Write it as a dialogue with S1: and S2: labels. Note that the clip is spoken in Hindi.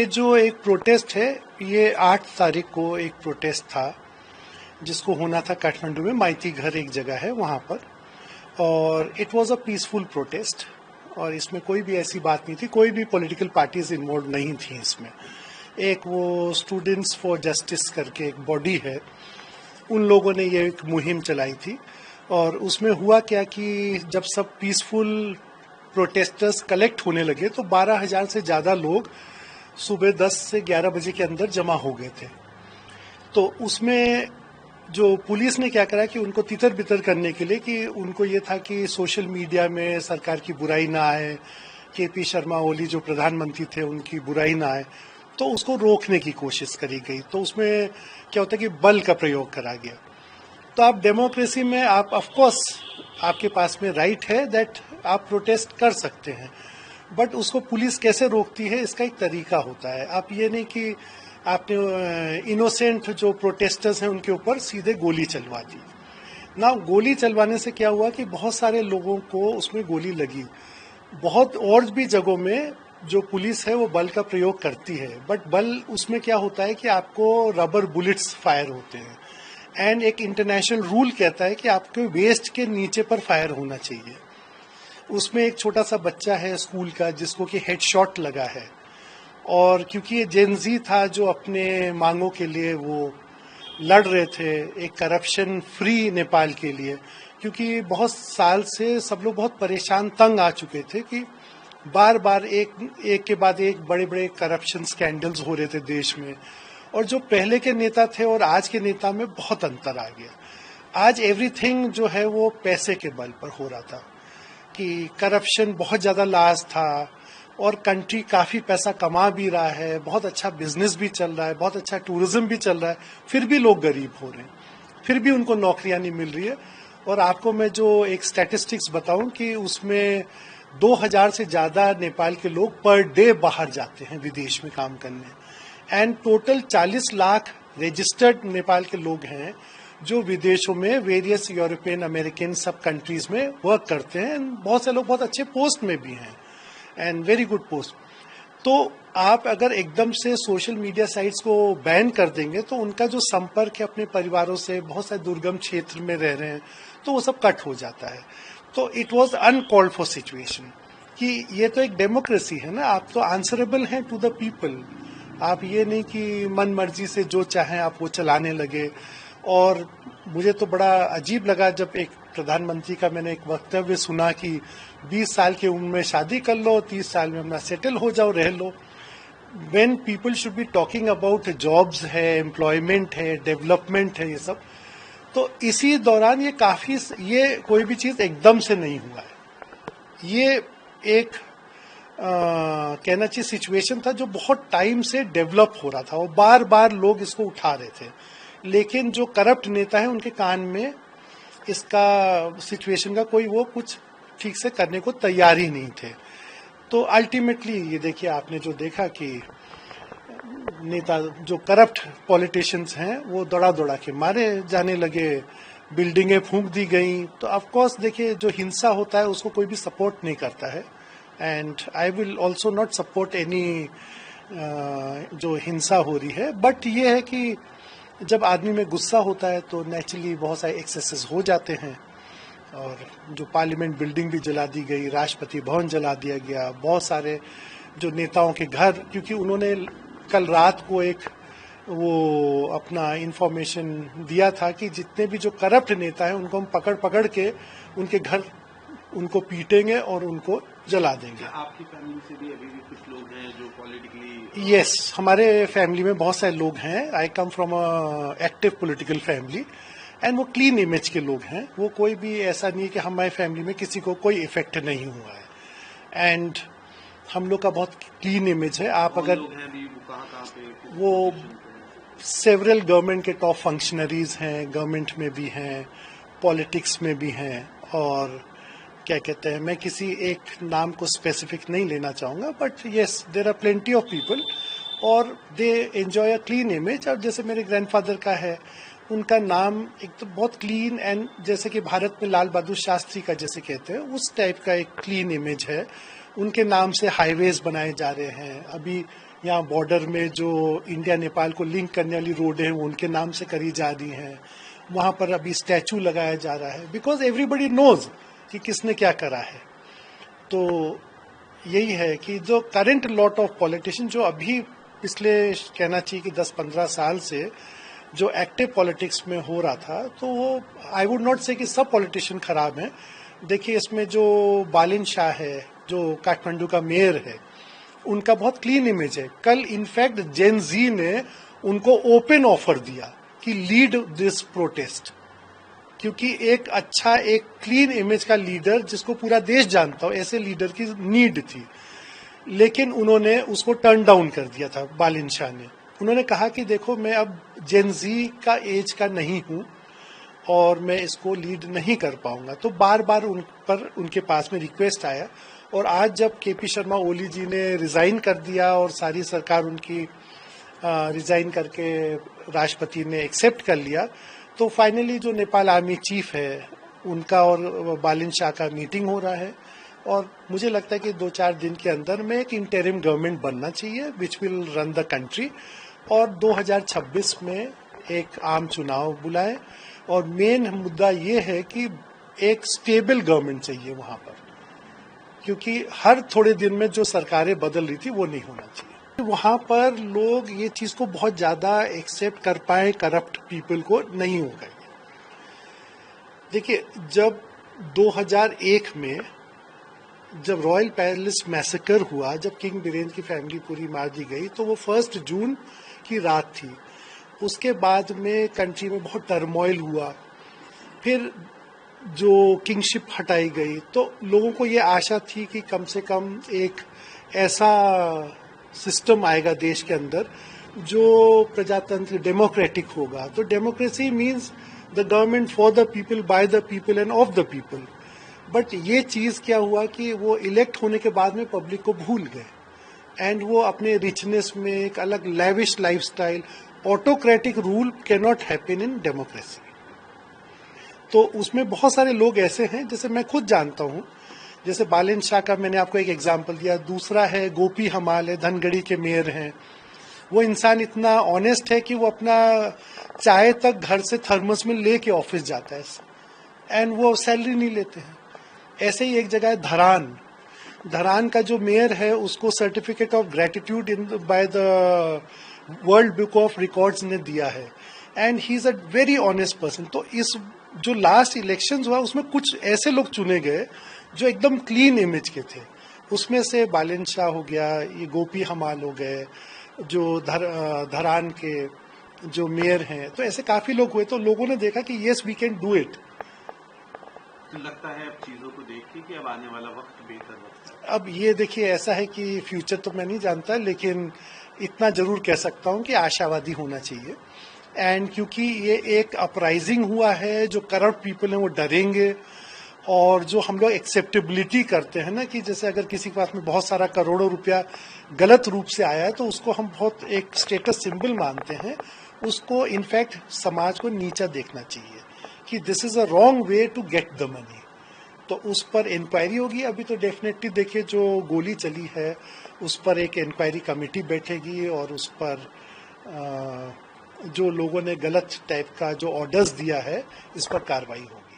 S1: ये जो एक प्रोटेस्ट है, ये 8 तारीख को एक प्रोटेस्ट था जिसको होना था काठमांडू में। माइती घर एक जगह है वहाँ पर, और it was a peaceful protest. और इसमें कोई भी ऐसी बात नहीं थी, कोई भी पॉलिटिकल पार्टीज इन्वॉल्व नहीं थी इसमें। एक वो स्टूडेंट्स फॉर जस्टिस करके एक बॉडी है, उन लोगों ने ये एक मुहिम चलाई थी। और उसमें हुआ क्या कि जब सब पीसफुल प्रोटेस्टर्स कलेक्ट होने लगे तो 12,000 से ज़्यादा लोग सुबह 10 से 11 बजे के अंदर जमा हो गए थे। तो उसमें जो पुलिस ने क्या करा कि उनको तितर बितर करने के लिए, कि उनको ये था कि सोशल मीडिया में सरकार की बुराई ना आए, केपी शर्मा ओली जो प्रधानमंत्री थे उनकी बुराई ना आए, तो उसको रोकने की कोशिश करी गई। तो उसमें क्या होता है कि बल का प्रयोग करा गया। तो आप डेमोक्रेसी में आप ऑफ कोर्स आपके पास में राइट है दैट आप प्रोटेस्ट कर सकते हैं, बट उसको पुलिस कैसे रोकती है इसका एक तरीका होता है। आप ये नहीं कि आपने इनोसेंट जो प्रोटेस्टर्स हैं उनके ऊपर सीधे गोली चलवा दी ना। गोली चलवाने से क्या हुआ कि बहुत सारे लोगों को उसमें गोली लगी। बहुत और भी जगहों में जो पुलिस है वो बल का प्रयोग करती है, बट बल उसमें क्या होता है कि आपको रबर बुलेट्स फायर होते हैं। एंड एक इंटरनेशनल रूल कहता है कि आपके वेस्ट के नीचे पर फायर होना चाहिए। उसमें एक छोटा सा बच्चा है स्कूल का जिसको कि हेडशॉट लगा है, और क्योंकि ये जेनजी था जो अपने मांगों के लिए वो लड़ रहे थे, एक करप्शन फ्री नेपाल के लिए, क्योंकि बहुत साल से सब लोग बहुत परेशान तंग आ चुके थे कि बार बार एक के बाद एक बड़े बड़े करप्शन स्कैंडल्स हो रहे थे देश में। और जो पहले के नेता थे और आज के नेता में बहुत अंतर आ गया। आज एवरीथिंग जो है वो पैसे के बल पर हो रहा था, कि करप्शन बहुत ज़्यादा लाज था, और कंट्री काफ़ी पैसा कमा भी रहा है, बहुत अच्छा बिजनेस भी चल रहा है, बहुत अच्छा टूरिज्म भी चल रहा है, फिर भी लोग गरीब हो रहे हैं, फिर भी उनको नौकरियां नहीं मिल रही है। और आपको मैं जो एक स्टैटिस्टिक्स बताऊं कि उसमें 2,000 से ज़्यादा नेपाल के लोग पर डे बाहर जाते हैं विदेश में काम करने। And total 40 lakh registered Nepal के लोग हैं जो विदेशों में वेरियस यूरोपियन अमेरिकन सब कंट्रीज में वर्क करते हैं। बहुत से लोग बहुत अच्छे पोस्ट में भी हैं एंड वेरी गुड पोस्ट। तो आप अगर एकदम से सोशल मीडिया साइट्स को बैन कर देंगे तो उनका जो संपर्क है अपने परिवारों से, बहुत सारे दुर्गम क्षेत्र में रह रहे हैं, तो वो सब कट हो जाता है। तो it was uncalled for situation कि ये तो एक डेमोक्रेसी है ना, आप तो आंसरेबल हैं टू द पीपल। आप ये नहीं कि मन मर्जी से जो चाहें आप वो चलाने लगे। और मुझे तो बड़ा अजीब लगा जब एक प्रधानमंत्री का मैंने एक वक्तव्य सुना कि 20 साल की उम्र में शादी कर लो, 30 साल में अपना सेटल हो जाओ, रह लो। When people should be talking about jobs है, एम्प्लॉयमेंट है, डेवलपमेंट है, ये सब। तो इसी दौरान ये कोई भी चीज एकदम से नहीं हुआ है। ये एक कहना चाहिए सिचुएशन था जो बहुत टाइम से डेवलप हो रहा था, और बार बार लोग इसको उठा रहे थे, लेकिन जो करप्ट नेता है उनके कान में इसका सिचुएशन का कोई वो कुछ ठीक से करने को तैयार ही नहीं थे। तो अल्टीमेटली ये देखिए, आपने जो देखा कि नेता जो करप्ट पॉलिटिशियंस हैं वो दौड़ा दौड़ा के मारे जाने लगे, बिल्डिंगें फूंक दी गई। तो ऑफ कोर्स देखिए, जो हिंसा होता है उसको कोई भी सपोर्ट नहीं करता है, and I will also not support any जो हिंसा हो रही है। बट ये है कि जब आदमी में गुस्सा होता है तो नेचुरली बहुत सारे एक्सेसेस हो जाते हैं। और जो पार्लियामेंट बिल्डिंग भी जला दी गई, राष्ट्रपति भवन जला दिया गया, बहुत सारे जो नेताओं के घर, क्योंकि उन्होंने कल रात को एक वो अपना इंफॉर्मेशन दिया था कि जितने भी जो करप्ट नेता हैं उनको हम पकड़ पकड़ के उनके घर उनको पीटेंगे और उनको जला देंगे।
S2: आपकी फैमिली से भी अभी भी कुछ लोग हैं जो पॉलिटिकली?
S1: यस, हमारे फैमिली में बहुत सारे लोग हैं। I come from a active political family, and वो क्लीन इमेज के लोग हैं। वो कोई भी ऐसा नहीं है कि हमारी फैमिली में किसी को कोई इफेक्ट नहीं हुआ है, एंड हम लोग का बहुत क्लीन इमेज है। आप अगर वो सेवरल गवर्नमेंट के टॉप फंक्शनरीज हैं, गवर्नमेंट में भी हैं, पॉलिटिक्स में भी हैं, और क्या कहते हैं, मैं किसी एक नाम को स्पेसिफिक नहीं लेना चाहूँगा, but yes there are plenty of people और they enjoy a clean image. और जैसे मेरे ग्रैंडफादर का है, उनका नाम एक तो बहुत क्लीन, एंड जैसे कि भारत में लाल बहादुर शास्त्री का जैसे कहते हैं उस टाइप का एक क्लीन इमेज है। उनके नाम से हाईवेज बनाए जा रहे हैं। अभी यहाँ बॉर्डर में जो इंडिया नेपाल को लिंक करने वाली रोड है वो उनके नाम से करी जा रही हैं, वहाँ पर अभी स्टैचू लगाया जा रहा है, बिकॉज एवरीबडी नोज कि किसने क्या करा है। तो यही है कि जो करंट लॉट ऑफ पॉलिटिशियन जो अभी पिछले कहना चाहिए कि 10-15 साल से जो एक्टिव पॉलिटिक्स में हो रहा था, तो वो आई वुड नॉट से कि सब पॉलिटिशियन खराब हैं। देखिए इसमें जो बालिन शाह है जो काठमांडू का मेयर है, उनका बहुत क्लीन इमेज है। कल इनफैक्ट जेन जी ने उनको ओपन ऑफर दिया कि लीड दिस प्रोटेस्ट, क्योंकि एक अच्छा एक क्लीन इमेज का लीडर जिसको पूरा देश जानता हो, ऐसे लीडर की नीड थी। लेकिन उन्होंने उसको टर्न डाउन कर दिया था बालिन शाह ने। उन्होंने कहा कि देखो मैं अब जेन जी का एज का नहीं हूं और मैं इसको लीड नहीं कर पाऊंगा। तो बार बार उन पर उनके पास में रिक्वेस्ट आया, और आज जब केपी शर्मा ओली जी ने रिजाइन कर दिया और सारी सरकार उनकी रिजाइन करके राष्ट्रपति ने एक्सेप्ट कर लिया, तो फाइनली जो नेपाल आर्मी चीफ है उनका और बालिन शाह का मीटिंग हो रहा है, और मुझे लगता है कि 2-4 दिन के अंदर में एक इंटरिम गवर्नमेंट बनना चाहिए which will run the country, और 2026 में एक आम चुनाव बुलाए। और मेन मुद्दा ये है कि एक स्टेबल गवर्नमेंट चाहिए वहां पर, क्योंकि हर थोड़े दिन में जो सरकारें बदल रही थी वो नहीं होना चाहिए। वहां पर लोग ये चीज को बहुत ज्यादा एक्सेप्ट कर पाए, करप्ट पीपल को नहीं होगा। देखिए जब 2001 में जब रॉयल पैलेस मैसेकर हुआ, जब किंग बीरेंद्र की फैमिली पूरी मार दी गई, तो वो 1 जून की रात थी। उसके बाद में कंट्री में बहुत टर्मोइल हुआ, फिर जो किंगशिप हटाई गई, तो लोगों को ये आशा थी कि कम से कम एक ऐसा सिस्टम आएगा देश के अंदर जो प्रजातंत्र डेमोक्रेटिक होगा। तो democracy means the government for the people, by the people end of the people. But ये चीज क्या हुआ कि वो इलेक्ट होने के बाद में पब्लिक को भूल गए, एंड वो अपने रिचनेस में एक अलग lavish lifestyle, autocratic rule can not happen in democracy. तो उसमें बहुत सारे लोग ऐसे हैं, जैसे मैं खुद जानता हूं, जैसे बालिन शाह का मैंने आपको एक एग्जांपल दिया। दूसरा है गोपी हमाल है, धनगढ़ी के मेयर हैं। वो इंसान इतना ऑनेस्ट है कि वो अपना चाय तक घर से थर्मस में लेके ऑफिस जाता है, एंड वो सैलरी नहीं लेते हैं। ऐसे ही एक जगह है धरान। धरान का जो मेयर है उसको certificate of gratitude in by the world book of records ने दिया है, and he is a very honest person. तो इस जो लास्ट इलेक्शंस हुआ उसमें कुछ ऐसे लोग चुने गए जो एकदम क्लीन इमेज के थे। उसमें से बालिन शाह हो गया, ये गोपी हमाल हो गए, जो धरान के जो मेयर हैं। तो ऐसे काफी लोग हुए, तो लोगों ने देखा कि yes we can do it.
S2: तो लगता है अब चीजों को देख के कि अब आने वाला वक्त बेहतर वक्त है।
S1: अब ये देखिए ऐसा है कि फ्यूचर तो मैं नहीं जानता, लेकिन इतना जरूर कह सकता हूं कि आशावादी होना चाहिए। एंड क्योंकि ये एक अपराइजिंग हुआ है, जो करप्ट पीपल हैं वो डरेंगे, और जो हम लोग एक्सेप्टेबिलिटी करते हैं ना कि जैसे अगर किसी के पास में बहुत सारा करोड़ों रुपया गलत रूप से आया है तो उसको हम बहुत एक स्टेटस सिंबल मानते हैं, उसको इनफैक्ट समाज को नीचा देखना चाहिए कि this is a wrong way to get the money. तो उस पर इंक्वायरी होगी। अभी तो डेफिनेटली देखिए जो गोली चली है उस पर एक इंक्वायरी कमेटी बैठेगी, और उस पर जो लोगों ने गलत टाइप का जो ऑर्डर्स दिया है इस पर कार्रवाई होगी।